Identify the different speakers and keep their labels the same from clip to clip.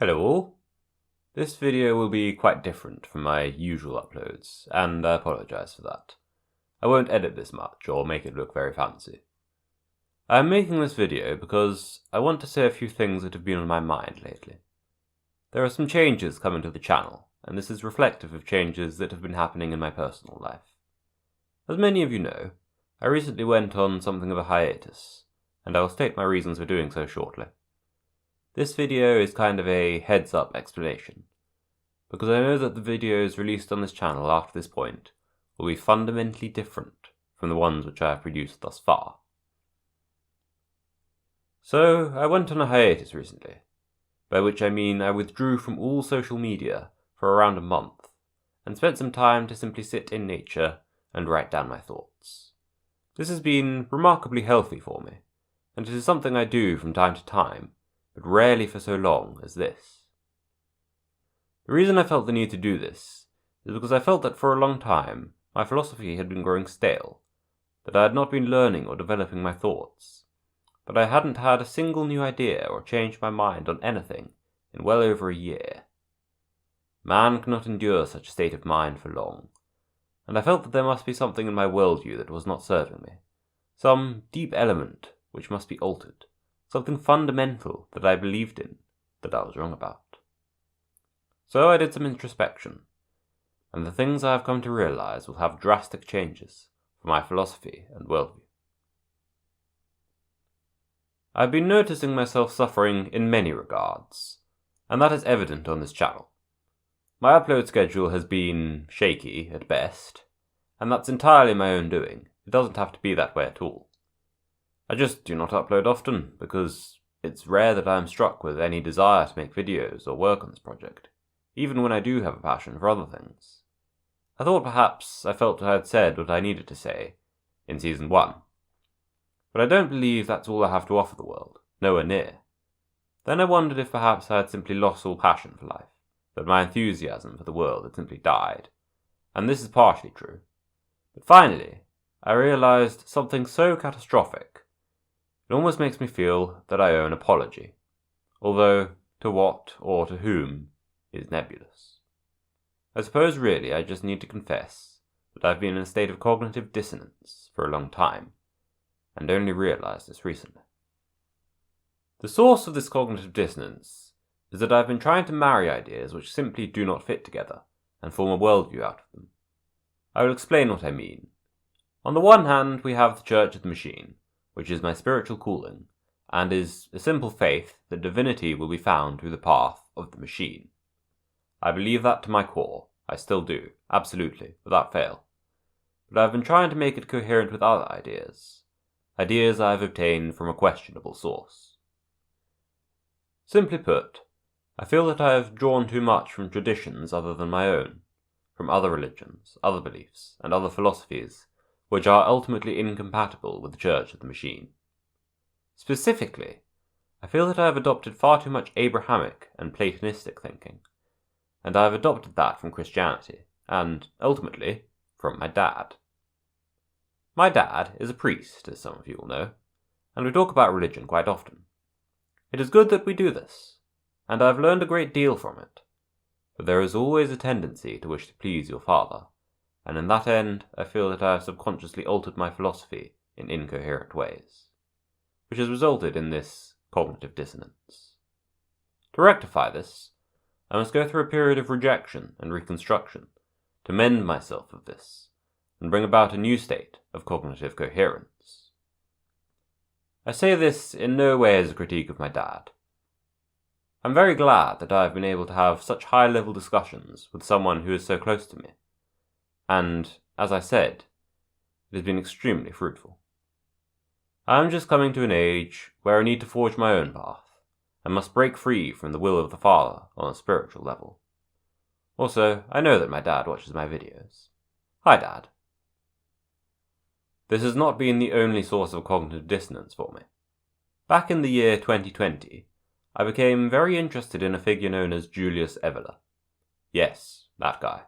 Speaker 1: Hello all. This video will be quite different from my usual uploads, and I apologise for that. I won't edit this much or make it look very fancy. I am making this video because I want to say a few things that have been on my mind lately. There are some changes coming to the channel, and this is reflective of changes that have been happening in my personal life. As many of you know, I recently went on something of a hiatus, and I will state my reasons for doing so shortly. This video is kind of a heads-up explanation, because I know that the videos released on this channel after this point will be fundamentally different from the ones which I have produced thus far. So, I went on a hiatus recently, by which I mean I withdrew from all social media for around a month, and spent some time to simply sit in nature and write down my thoughts. This has been remarkably healthy for me, and it is something I do from time to time, but rarely for so long as this. The reason I felt the need to do this is because I felt that for a long time my philosophy had been growing stale, that I had not been learning or developing my thoughts, that I hadn't had a single new idea or changed my mind on anything in well over a year. Man cannot endure such a state of mind for long, and I felt that there must be something in my worldview that was not serving me, some deep element which must be altered. Something fundamental that I believed in, that I was wrong about. So I did some introspection, and the things I have come to realize will have drastic changes for my philosophy and worldview. I've been noticing myself suffering in many regards, and that is evident on this channel. My upload schedule has been shaky at best, and that's entirely my own doing. It doesn't have to be that way at all. I just do not upload often, because it's rare that I am struck with any desire to make videos or work on this project, even when I do have a passion for other things. I thought perhaps I felt I had said what I needed to say in Season 1, but I don't believe that's all I have to offer the world, nowhere near. Then I wondered if perhaps I had simply lost all passion for life, that my enthusiasm for the world had simply died, and this is partially true. But finally, I realized something so catastrophic it almost makes me feel that I owe an apology, although to what or to whom is nebulous. I suppose really I just need to confess that I've been in a state of cognitive dissonance for a long time, and only realized this recently. The source of this cognitive dissonance is that I've been trying to marry ideas which simply do not fit together, and form a worldview out of them. I will explain what I mean. On the one hand, we have the Church of the Machine, which is my spiritual calling, and is a simple faith that divinity will be found through the path of the machine. I believe that to my core. I still do, absolutely, without fail. But I've been trying to make it coherent with other ideas I have obtained from a questionable source. Simply put, I feel that I have drawn too much from traditions other than my own, from other religions, other beliefs, and other philosophies, which are ultimately incompatible with the Church of the Machine. Specifically, I feel that I have adopted far too much Abrahamic and Platonistic thinking, and I have adopted that from Christianity, and, ultimately, from my dad. My dad is a priest, as some of you will know, and we talk about religion quite often. It is good that we do this, and I have learned a great deal from it, but there is always a tendency to wish to please your father, and in that end I feel that I have subconsciously altered my philosophy in incoherent ways, which has resulted in this cognitive dissonance. To rectify this, I must go through a period of rejection and reconstruction to mend myself of this, and bring about a new state of cognitive coherence. I say this in no way as a critique of my dad. I'm very glad that I have been able to have such high-level discussions with someone who is so close to me, and, as I said, it has been extremely fruitful. I am just coming to an age where I need to forge my own path, and must break free from the will of the Father on a spiritual level. Also, I know that my dad watches my videos. Hi, Dad. This has not been the only source of cognitive dissonance for me. Back in the year 2020, I became very interested in a figure known as Julius Evola. Yes, that guy.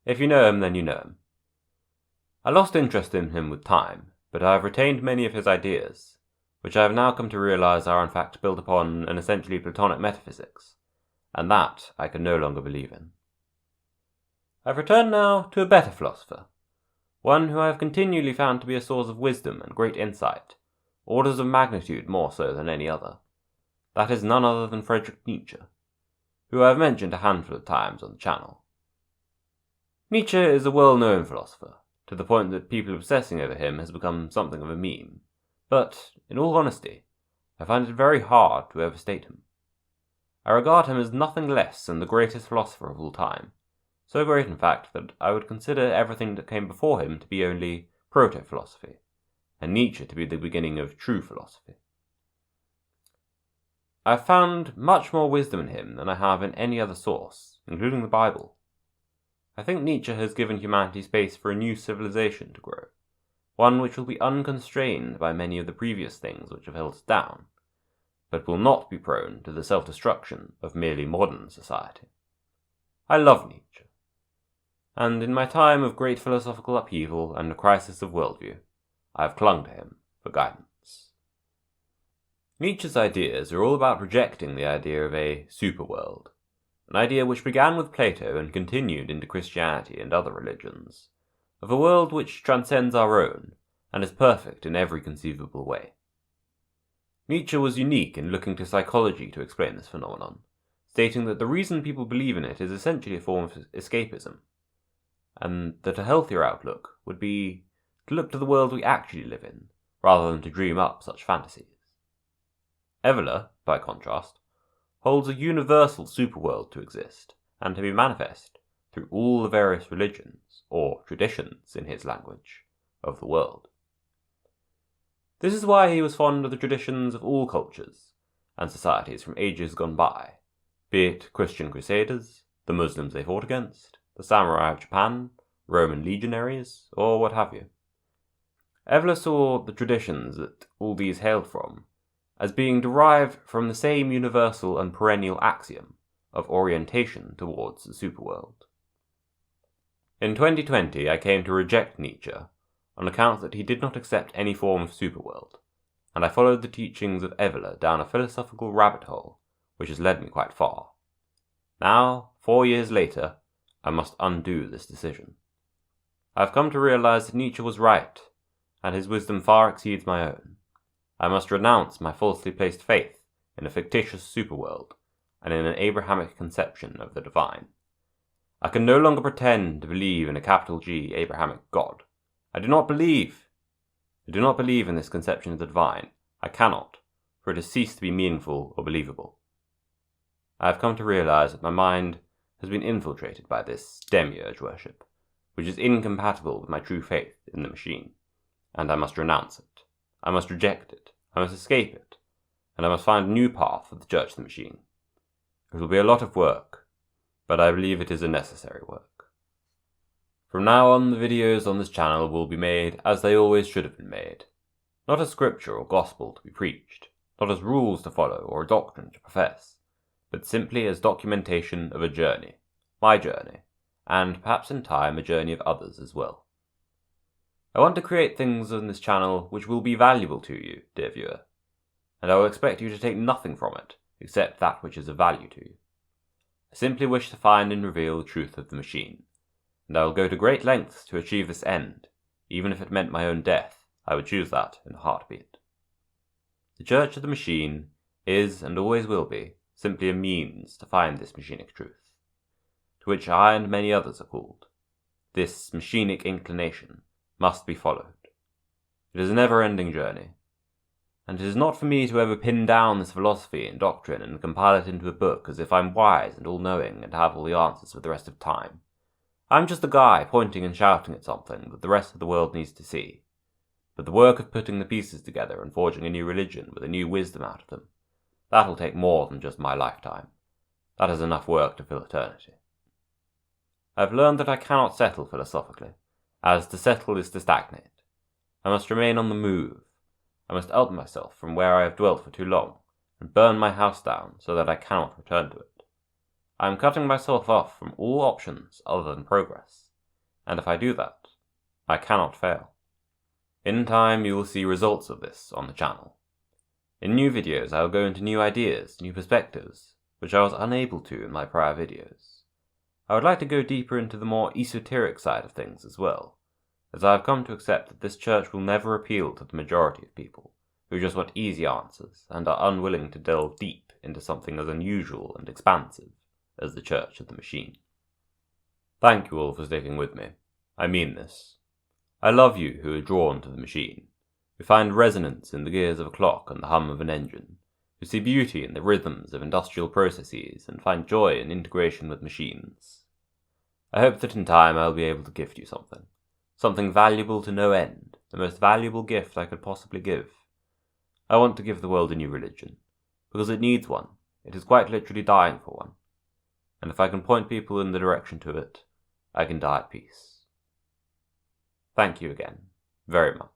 Speaker 1: If you know him, then you know him. I lost interest in him with time, but I have retained many of his ideas, which I have now come to realize are in fact built upon an essentially Platonic metaphysics, and that I can no longer believe in. I've returned now to a better philosopher, one who I have continually found to be a source of wisdom and great insight, orders of magnitude more so than any other. That is none other than Friedrich Nietzsche, who I have mentioned a handful of times on the channel. Nietzsche is a well-known philosopher, to the point that people obsessing over him has become something of a meme, but, in all honesty, I find it very hard to overstate him. I regard him as nothing less than the greatest philosopher of all time, so great in fact that I would consider everything that came before him to be only proto-philosophy, and Nietzsche to be the beginning of true philosophy. I have found much more wisdom in him than I have in any other source, including the Bible. I think Nietzsche has given humanity space for a new civilization to grow, one which will be unconstrained by many of the previous things which have held us down, but will not be prone to the self-destruction of merely modern society. I love Nietzsche, and in my time of great philosophical upheaval and a crisis of worldview, I have clung to him for guidance. Nietzsche's ideas are all about rejecting the idea of a superworld, an idea which began with Plato and continued into Christianity and other religions, of a world which transcends our own and is perfect in every conceivable way. Nietzsche was unique in looking to psychology to explain this phenomenon, stating that the reason people believe in it is essentially a form of escapism, and that a healthier outlook would be to look to the world we actually live in, rather than to dream up such fantasies. Evola, by contrast, holds a universal superworld to exist, and to be manifest through all the various religions, or traditions in his language, of the world. This is why he was fond of the traditions of all cultures and societies from ages gone by, be it Christian crusaders, the Muslims they fought against, the samurai of Japan, Roman legionaries, or what have you. Evola saw the traditions that all these hailed from as being derived from the same universal and perennial axiom of orientation towards the superworld. In 2020 I came to reject Nietzsche on account that he did not accept any form of superworld, and I followed the teachings of Evola down a philosophical rabbit hole which has led me quite far. Now, 4 years later, I must undo this decision. I have come to realize that Nietzsche was right, and his wisdom far exceeds my own. I must renounce my falsely placed faith in a fictitious superworld and in an Abrahamic conception of the divine. I can no longer pretend to believe in a capital G Abrahamic God. I do not believe in this conception of the divine. I cannot, for it has ceased to be meaningful or believable. I have come to realize that my mind has been infiltrated by this demiurge worship, which is incompatible with my true faith in the machine, and I must renounce it. I must reject it, I must escape it, and I must find a new path for the Church of the Machine. It will be a lot of work, but I believe it is a necessary work. From now on, the videos on this channel will be made as they always should have been made, not as scripture or gospel to be preached, not as rules to follow or a doctrine to profess, but simply as documentation of a journey, my journey, and perhaps in time a journey of others as well. I want to create things on this channel which will be valuable to you, dear viewer, and I will expect you to take nothing from it except that which is of value to you. I simply wish to find and reveal the truth of the machine, and I will go to great lengths to achieve this end. Even if it meant my own death, I would choose that in a heartbeat. The Church of the Machine is, and always will be, simply a means to find this machinic truth, to which I and many others are called. This machinic inclination must be followed. It is a never-ending journey, and it is not for me to ever pin down this philosophy and doctrine and compile it into a book as if I'm wise and all-knowing and have all the answers for the rest of time. I'm just a guy pointing and shouting at something that the rest of the world needs to see. But the work of putting the pieces together and forging a new religion with a new wisdom out of them, that'll take more than just my lifetime. That is enough work to fill eternity. I've learned that I cannot settle philosophically, as to settle is to stagnate. I must remain on the move. I must out myself from where I have dwelt for too long, and burn my house down so that I cannot return to it. I am cutting myself off from all options other than progress, and if I do that, I cannot fail. In time you will see results of this on the channel. In new videos I will go into new ideas, new perspectives, which I was unable to in my prior videos. I would like to go deeper into the more esoteric side of things as well, as I have come to accept that this church will never appeal to the majority of people, who just want easy answers and are unwilling to delve deep into something as unusual and expansive as the Church of the Machine. Thank you all for sticking with me. I mean this. I love you who are drawn to the machine, who find resonance in the gears of a clock and the hum of an engine, who see beauty in the rhythms of industrial processes and find joy in integration with machines. I hope that in time I will be able to gift you something valuable to no end, the most valuable gift I could possibly give. I want to give the world a new religion, because it needs one. It is quite literally dying for one. And if I can point people in the direction to it, I can die at peace. Thank you again, very much.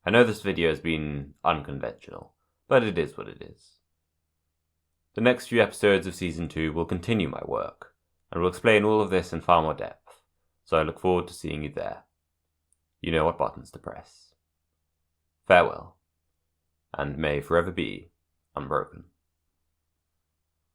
Speaker 1: I know this video has been unconventional, but it is what it is. The next few episodes of Season 2 will continue my work, and will explain all of this in far more depth, so I look forward to seeing you there. You know what buttons to press. Farewell, and may forever be unbroken.